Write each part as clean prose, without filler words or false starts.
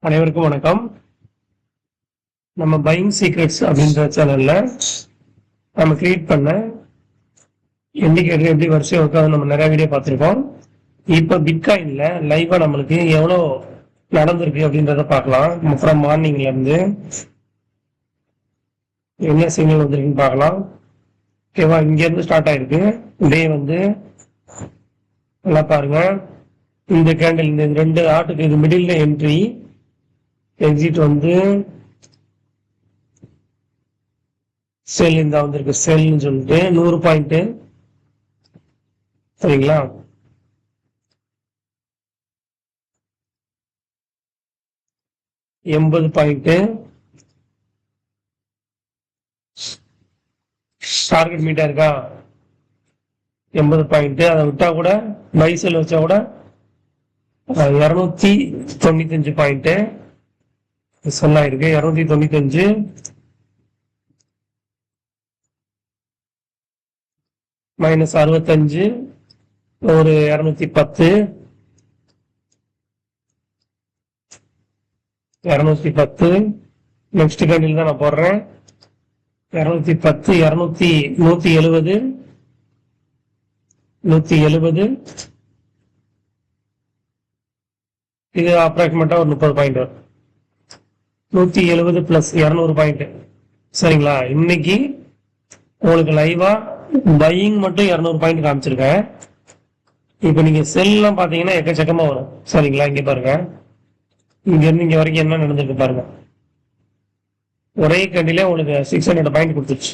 அனைவருக்கும் வணக்கம். நம்ம பையிங் சீக்ரெட்ஸ் அப்படின்ற சேனல்ல நம்ம கிரியேட் பண்ண இண்டிகேட்டர் எப்படி வரிசையா இருக்காது நம்ம நிறைய வீடியோ பார்த்துருக்கோம். இப்போ பிட்காயின்ல லைவா நம்மளுக்கு எவ்வளோ நடந்திருக்கு அப்படின்றத பார்க்கலாம். ஃப்ரம் மார்னிங்ல இருந்து என்ன சிக்னல் வந்திருக்குன்னு பார்க்கலாம். ஓகேவா, இங்க இருந்து ஸ்டார்ட் ஆயிருக்கு டே வந்து நல்லா பாருங்க. இந்த கேண்டில் இந்த ரெண்டு ஆட்டுக்கு இது மிடில் என்ட்ரி, எக்ஸிட் வந்து செல் இந்த வந்திருக்கு. செல்னு சொல்லிட்டு 100 பாயிண்ட் சரிங்களா. $80 டார்கெட் மீட்டா இருக்கா. 80 பாயிண்ட். அதை விட்டா கூட பை செல் வச்சா கூட 295 பாயிண்ட் சொல்லாயிருக்கு. 295 மைனஸ் 65 ஒரு 210 நெக்ஸ்ட் கேண்டில் தான் நான் போடுறேன். 210 170 இது அப்ராக்சிமேட்டா ஒரு 30 பாயிண்ட் வரும். 170 பிளஸ் 200 பாயிண்ட் சரிங்களா. இன்னைக்கு உங்களுக்கு லைவா பையிங் மட்டும் 200 பாயிண்ட் காமிச்சிருக்கேன். இப்ப நீங்க செல் எல்லாம் பாத்தீங்கன்னா எக்கச்சக்கமா வரும் சரிங்களா. இங்க பாருங்க, இங்க இருந்து இங்க வரைக்கும் என்ன நடந்திருக்கு பாருங்க. ஒரே கண்டிலே உங்களுக்கு 600 பாயிண்ட் கொடுத்துருச்சு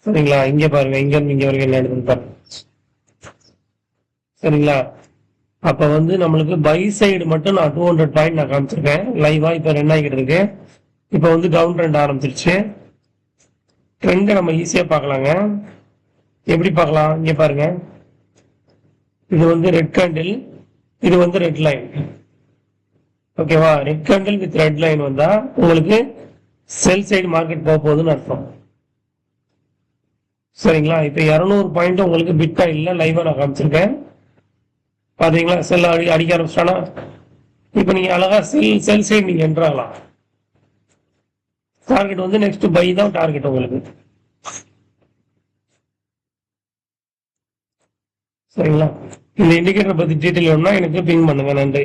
சரிங்களா. இங்க பாருங்க, இங்க இருந்து இங்க வரைக்கும் என்ன நடந்தது பாருங்க சரிங்களா. அப்ப வந்து நம்மளுக்கு பை சைடு மட்டும் நான் 200 பாயிண்ட் நான் காமிச்சிருக்கேன் லைவா. இப்ப ரன் ஆகிட்டு இருக்கு. இப்ப வந்து டவுன் ட்ரெண்ட் ஆரம்பிச்சிருச்சு. ட்ரெண்ட் நம்ம ஈஸியா பார்க்கலாங்க. எப்படி பார்க்கலாம், இங்க பாருங்க. இது வந்து ரெட் கேண்டில், இது வந்து ரெட் லைன். ஓகேவா, red candle with red line வந்தா உங்களுக்கு செல் சைடு மார்க்கெட் போக போகுதுன்னு அர்த்தம் சரிங்களா. இப்ப 200 பாயிண்ட் உங்களுக்கு பிட்காயின்ல லைவா நான் காமிச்சிருக்கேன் பாத்தீங்களா. செல் அடிக்க ஆரம்பிச்சிட்டானா இப்ப நீங்க அழகா செல் சைடு நீங்க என்ட்ராகலாம். டார்கெட் வந்து நெக்ஸ்ட் பை தான் டார்கெட் உங்களுக்கு சரிங்களா. இந்த இண்டிகேட்டர் பத்தி டீட்டெயில் வேணும்னா எனக்கு பிங் பண்ணுங்க. நன்றி.